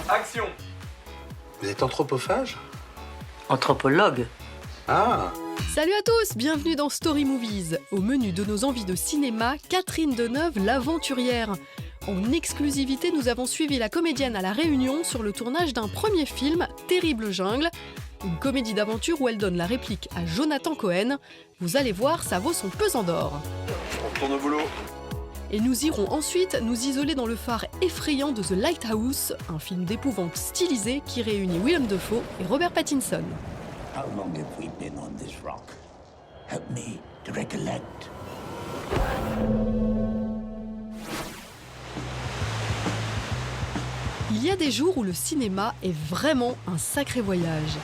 Action. Vous êtes anthropophage? Anthropologue. Ah! Salut à tous, bienvenue dans Story Movies. Au menu de nos envies de cinéma, Catherine Deneuve, l'aventurière. En exclusivité, nous avons suivi la comédienne à La Réunion sur le tournage d'un premier film, Terrible Jungle, une comédie d'aventure où elle donne la réplique à Jonathan Cohen. Vous allez voir, ça vaut son pesant d'or. On retourne au boulot. Et nous irons ensuite nous isoler dans le phare effrayant de The Lighthouse, un film d'épouvante stylisé qui réunit Willem Dafoe et Robert Pattinson. How long have we been on this rock? Help me to recollect. Il y a des jours où le cinéma est vraiment un sacré voyage.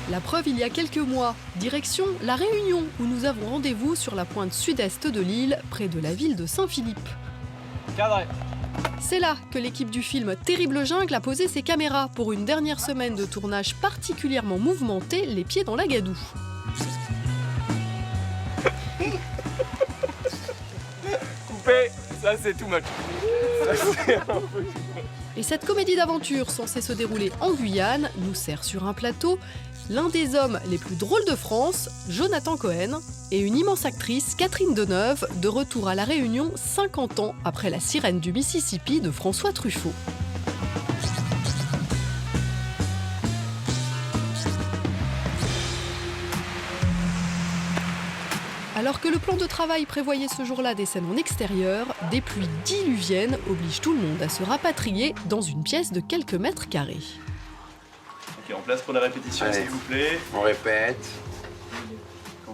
La preuve, il y a quelques mois, direction La Réunion, où nous avons rendez-vous sur la pointe sud-est de l'île, près de la ville de Saint-Philippe. Cadré. C'est là que l'équipe du film Terrible Jungle a posé ses caméras pour une dernière semaine de tournage particulièrement mouvementée, les pieds dans la gadoue. Coupé. Ça c'est too much. Et cette comédie d'aventure censée se dérouler en Guyane nous sert sur un plateau l'un des hommes les plus drôles de France, Jonathan Cohen, et une immense actrice, Catherine Deneuve, de retour à La Réunion 50 ans après La Sirène du Mississippi de François Truffaut. Alors que le plan de travail prévoyait ce jour-là des scènes en extérieur, des pluies diluviennes obligent tout le monde à se rapatrier dans une pièce de quelques mètres carrés. Ok, en place pour la répétition, Allez. s'il vous plaît. On répète.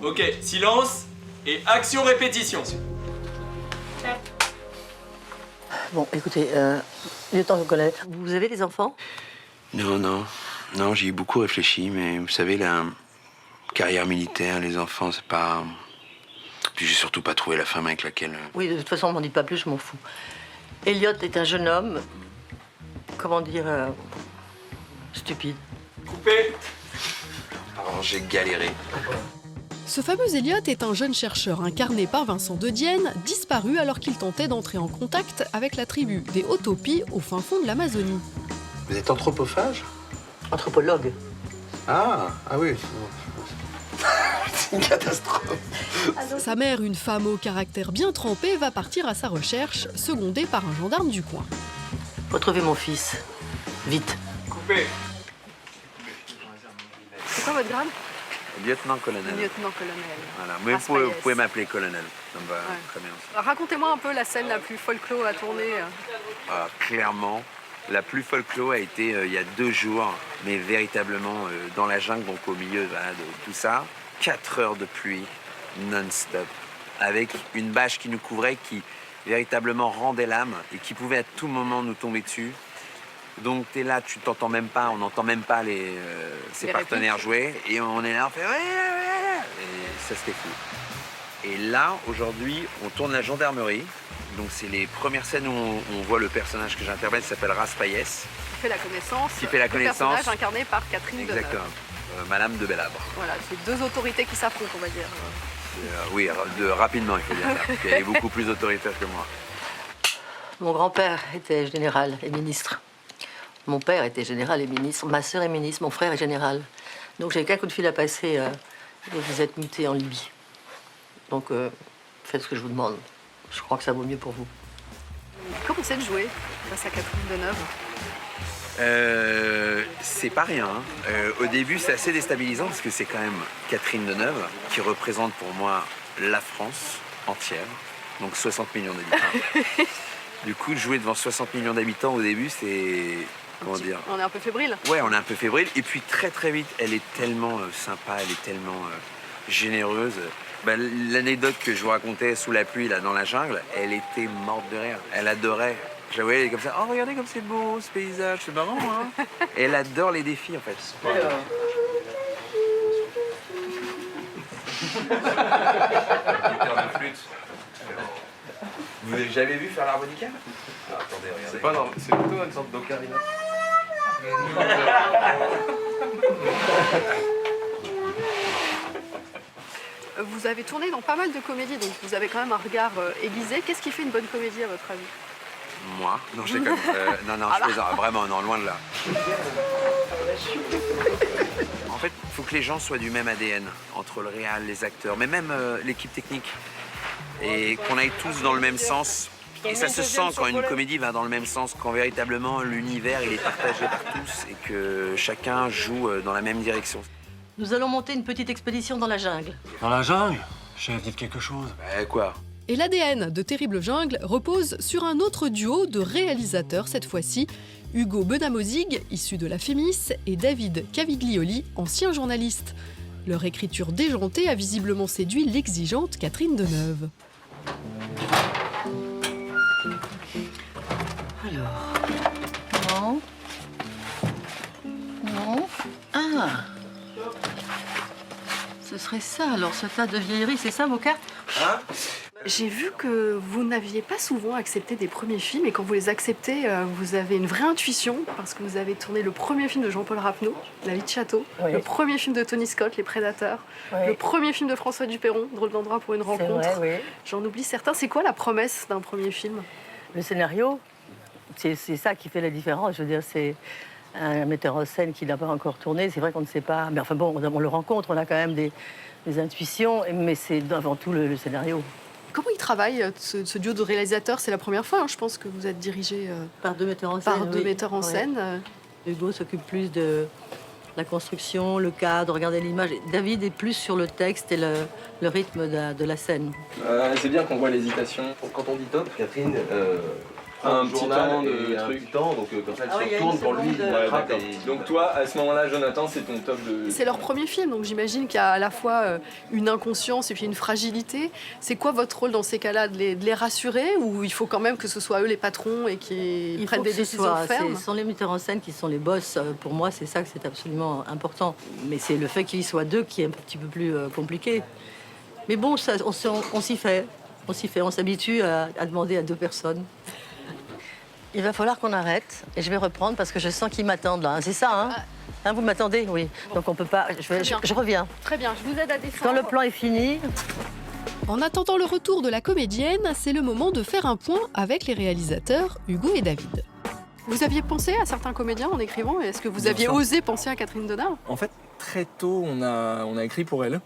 Ok, silence et action répétition. Bon, écoutez, lieutenant-colonel, vous avez des enfants? Non, j'y ai beaucoup réfléchi, mais vous savez, la carrière militaire, les enfants, c'est pas... Puis j'ai surtout pas trouvé la femme avec laquelle... Oui, de toute façon, m'en dites pas plus, je m'en fous. Elliot est un jeune homme, comment dire, stupide. Coupé. Alors j'ai galéré. Ce fameux Elliot est un jeune chercheur incarné par Vincent De Dienne, disparu alors qu'il tentait d'entrer en contact avec la tribu des Hotopi au fin fond de l'Amazonie. Vous êtes anthropophage? Anthropologue. Ah oui. C'est une catastrophe. Sa mère, une femme au caractère bien trempé, va partir à sa recherche, secondée par un gendarme du coin. Retrouvez mon fils. Vite. Coupé. C'est quoi votre grade? Lieutenant-colonel. Lieutenant-colonel. Voilà, mais vous pouvez m'appeler colonel. Ça me va très bien. Racontez-moi un peu la scène la plus folklore à tourner. Clairement, la plus folklore a été il y a 2 jours, mais véritablement dans la jungle, donc au milieu voilà, de tout ça. 4 heures de pluie non-stop, avec une bâche qui nous couvrait, qui véritablement rendait l'âme et qui pouvait à tout moment nous tomber dessus. Donc t'es là, tu t'entends même pas, on n'entend même pas ses partenaires jouer, et on est là, on fait ouais, et ça c'était fou. Et là, aujourd'hui, on tourne la gendarmerie. Donc c'est les premières scènes où on voit le personnage que j'interprète, qui s'appelle Raspaillès. Qui fait la connaissance. Personnage incarné par Catherine Exactement. Madame de Belabre. Voilà, c'est 2 autorités qui s'affrontent, on va dire. Oui, rapidement, il faut dire ça. Parce qu'elle est beaucoup plus autoritaire que moi. Mon grand-père était général et ministre. Mon père était général et ministre. Ma sœur est ministre. Mon frère est général. Donc j'ai qu'un coup de fil à passer et vous êtes muté en Libye. Donc faites ce que je vous demande. Je crois que ça vaut mieux pour vous. Comment c'est de jouer face à Catherine Deneuve? C'est pas rien. Au début, c'est assez déstabilisant parce que c'est quand même Catherine Deneuve qui représente pour moi la France entière, donc 60 millions d'habitants. Du coup, jouer devant 60 millions d'habitants au début, c'est... Comment dire? On est un peu fébrile. Ouais, on est un peu fébrile. Et puis très très vite, elle est tellement sympa, elle est tellement généreuse. Ben, l'anecdote que je vous racontais sous la pluie, là, dans la jungle, elle était morte de rire. Elle adorait. Je la voyais, elle est comme ça. Oh, regardez comme c'est beau, ce paysage, c'est marrant, hein. Et elle adore les défis, en fait. Vous avez jamais vu faire l'harmonica? Ah, attendez, regardez. C'est pas normal, c'est plutôt une sorte d'ocarina. Vous avez tourné dans pas mal de comédies, donc vous avez quand même un regard aiguisé. Qu'est-ce qui fait une bonne comédie à votre avis? Moi? Non, je déconne. Non, je plaisante. Vraiment, non, loin de là. En fait, il faut que les gens soient du même ADN, entre le réal, les acteurs, mais même l'équipe technique. Et qu'on aille tous dans le même sens. Et ça se sent quand une comédie va dans le même sens, quand véritablement l'univers il est partagé par tous et que chacun joue dans la même direction. Nous allons monter une petite expédition dans la jungle. Dans la jungle? Chef, dites quelque chose. Quoi? Et l'ADN de Terrible Jungle repose sur un autre duo de réalisateurs cette fois-ci, Hugo Benamozig, issu de la Fémis, et David Caviglioli, ancien journaliste. Leur écriture déjantée a visiblement séduit l'exigeante Catherine Deneuve. Alors... Non. Non. Ah. Ce serait ça, alors, ce tas de vieilleries, c'est ça vos cartes? J'ai vu que vous n'aviez pas souvent accepté des premiers films et quand vous les acceptez, vous avez une vraie intuition parce que vous avez tourné le premier film de Jean-Paul Rappeneau, La vie de château, Oui. le premier film de Tony Scott, Les Prédateurs, Oui. le premier film de François Dupeyron, Drôle d'endroit pour une rencontre. C'est vrai, oui. J'en oublie certains. C'est quoi la promesse d'un premier film? Le scénario, c'est ça qui fait la différence. Je veux dire, c'est un metteur en scène qui n'a pas encore tourné. C'est vrai qu'on ne sait pas. Mais enfin bon, on le rencontre, on a quand même des intuitions, mais c'est avant tout le scénario. Comment il travaille, ce duo de réalisateurs? C'est la première fois, hein, je pense, que vous êtes dirigé Par deux metteurs en scène. par deux oui. metteurs en Ouais. scène. Hugo s'occupe plus de la construction, le cadre, regarder l'image. David est plus sur le texte et le rythme de la scène. C'est bien qu'on voit l'hésitation. Quand on dit top, Catherine Un petit temps de un truc. petit temps, donc comme ça elle Ah oui, il y a se retourne une pour lui, seconde, il attrape D'accord. et- Donc toi, à ce moment-là, Jonathan, c'est ton top de... C'est leur premier film, donc j'imagine qu'il y a à la fois une inconscience et puis une fragilité. C'est quoi votre rôle dans ces cas-là, de les rassurer ou il faut quand même que ce soit eux les patrons et qu'ils Il prennent faut des que ce décisions soit, fermes? ce sont les metteurs en scène qui sont les boss. Pour moi, c'est ça que c'est absolument important. Mais c'est le fait qu'il y soit deux qui est un petit peu plus compliqué. Mais bon, ça, on s'y fait. On s'y fait. On s'habitue à demander à deux personnes. Il va falloir qu'on arrête et je vais reprendre parce que je sens qu'ils m'attendent là. C'est ça, hein? Hein, vous m'attendez? Oui. Donc on peut pas. Je reviens. Très bien, je vous aide à Quand descendre. le plan est fini, En attendant le retour de la comédienne, c'est le moment de faire un point avec les réalisateurs Hugo et David. Vous aviez pensé à certains comédiens en écrivant? Est-ce que vous Bien aviez sûr. osé penser à Catherine Deneuve? En fait, très tôt, on a écrit pour elle.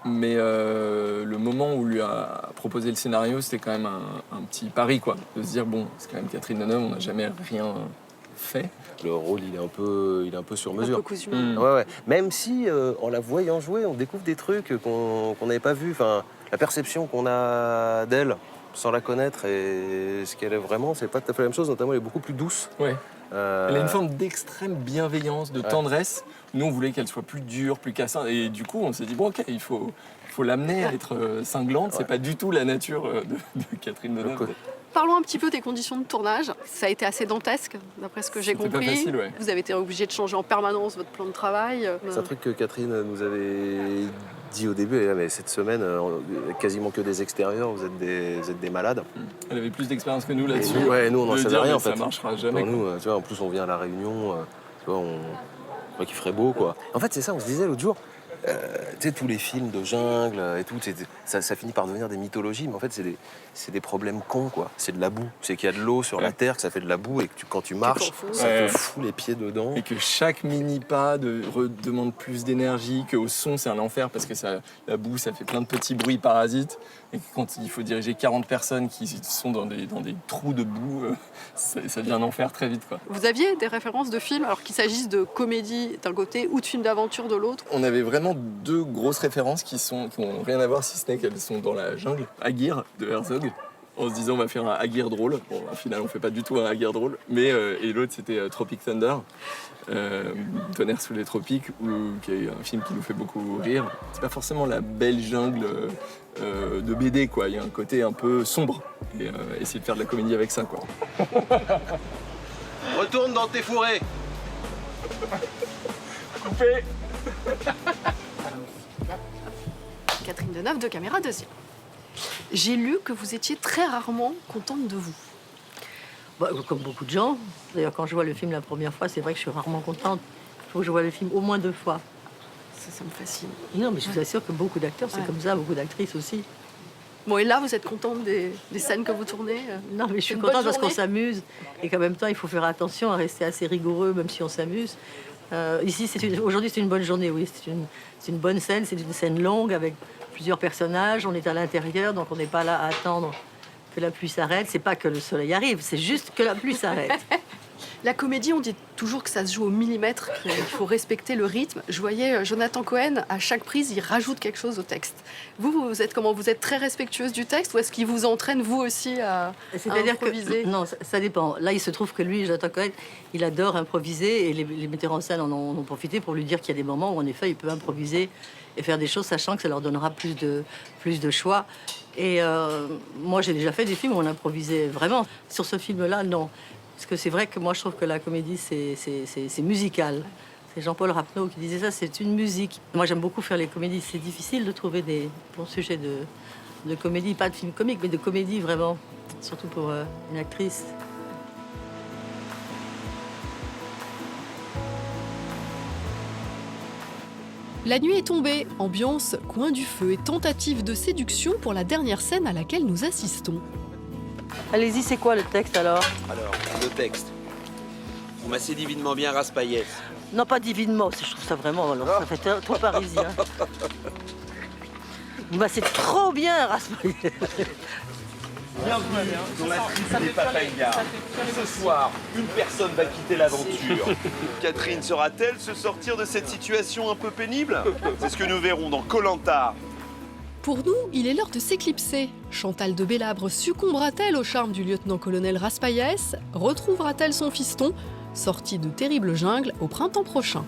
Mais le moment où on lui a proposé le scénario, c'était quand même un petit pari, quoi. De se dire, bon, c'est quand même Catherine Deneuve, on n'a jamais rien fait. Le rôle, il est un peu sur Un peu mesure. cousu. Ouais. Même si, en la voyant jouer, on découvre des trucs qu'on n'avait pas vus. Enfin, la perception qu'on a d'elle, sans la connaître, et ce qu'elle est vraiment, c'est pas tout à fait la même chose. Notamment, elle est beaucoup plus douce. Ouais. Elle a une Euh, forme d'extrême bienveillance, de tendresse. Nous, on voulait qu'elle soit plus dure, plus cassante. Et du coup, on s'est dit, bon, ok, il faut l'amener à être cinglante. C'est pas du tout la nature de Catherine Deneuve. côté. Parlons un petit peu des conditions de tournage. Ça a été assez dantesque, d'après ce que j'ai C'était pas compris. facile, ouais. Vous avez été obligé de changer en permanence votre plan de travail. C'est un truc que Catherine nous avait dit au début. Elle dit, ah, mais cette semaine, quasiment que des extérieurs, vous êtes des malades. Elle avait plus d'expérience que nous là-dessus. Et nous, on n'en De savait dire, rien mais en fait. Ça marchera jamais. Pour nous, tu vois, en plus, on vient à La Réunion, tu vois, on croit qu'il ferait beau, quoi. En fait, c'est ça, on se disait l'autre jour, tu sais, tous les films de jungle et tout, ça finit par devenir des mythologies, mais en fait, c'est des problèmes cons, quoi. C'est de la boue. C'est qu'il y a de l'eau sur la terre, que ça fait de la boue, et que quand tu marches, t'enfonces. ça Ouais. te fout les pieds dedans. Et que chaque mini pas demande plus d'énergie, qu'au son c'est un enfer parce que la boue ça fait plein de petits bruits parasites. Et que quand il faut diriger 40 personnes qui sont dans des trous de boue, ça devient un enfer très vite, quoi. Vous aviez des références de films, alors qu'il s'agisse de comédie d'un côté ou de films d'aventure de l'autre? On avait vraiment deux grosses références qui n'ont rien à voir si ce n'est qu'elles sont dans la jungle. Aguirre de Herzog, en se disant on va faire un Aguirre drôle. Bon, au final on fait pas du tout un Aguirre drôle. Mais, et l'autre c'était Tropic Thunder, Tonnerre sous les tropiques, qui est un film qui nous fait beaucoup rire. C'est pas forcément la belle jungle de BD, quoi. Il y a un côté un peu sombre. Et essayer de faire de la comédie avec ça, quoi. Retourne dans tes fourrés. Coupé. Catherine Deneuve, de Caméra Deuxième. J'ai lu que vous étiez très rarement contente de vous. bah, comme beaucoup de gens. D'ailleurs, quand je vois le film la première fois, c'est vrai que je suis rarement contente. Il faut que je vois le film au moins 2 fois. ça me fascine. Non, mais je vous assure que beaucoup d'acteurs, c'est comme ça, beaucoup d'actrices aussi. Bon, et là, vous êtes contente des scènes que vous tournez Non, mais je suis Une contente bonne parce qu'on journée s'amuse et qu'en même temps, il faut faire attention à rester assez rigoureux, même si on s'amuse. Ici, aujourd'hui, c'est une bonne journée, oui. C'est une bonne scène, c'est une scène longue avec plusieurs personnages. On est à l'intérieur, donc on n'est pas là à attendre que la pluie s'arrête. C'est pas que le soleil arrive, c'est juste que la pluie s'arrête. La comédie, on dit toujours que ça se joue au millimètre, qu'il faut respecter le rythme. Je voyais Jonathan Cohen, à chaque prise, il rajoute quelque chose au texte. Vous êtes comment? Vous êtes très respectueuse du texte ou est-ce qu'il vous entraîne, vous aussi, à improviser? Non, ça dépend. Là, il se trouve que lui, Jonathan Cohen, il adore improviser et les metteurs en scène en ont profité pour lui dire qu'il y a des moments où, en effet, il peut improviser et faire des choses, sachant que ça leur donnera plus de choix. Et moi, j'ai déjà fait des films où on improvisait vraiment. Sur ce film-là, non. Parce que c'est vrai que moi, je trouve que la comédie, c'est musical. C'est Jean-Paul Rapneau qui disait ça, c'est une musique. Moi, j'aime beaucoup faire les comédies. C'est difficile de trouver des bons sujets de comédie, pas de film comique, mais de comédie, vraiment. Surtout pour une actrice. La nuit est tombée, ambiance, coin du feu et tentative de séduction pour la dernière scène à laquelle nous assistons. Allez-y, c'est quoi le texte alors? Alors, le texte. Vous massez divinement bien Raspaillès. Non, pas divinement, je trouve ça vraiment, alors, ça fait trop parisien. Bah, c'est trop bien, Raspaillès. Bienvenue dans la tribu des Papayas. Ce soir, une personne va quitter l'aventure. Catherine saura-t-elle se sortir de cette situation un peu pénible? C'est ce que nous verrons dans Koh-Lanta. Pour nous, il est l'heure de s'éclipser. Chantal de Bellabre succombera-t-elle au charme du lieutenant-colonel Raspaillès? Retrouvera-t-elle son fiston? Sortie de terribles jungles au printemps prochain.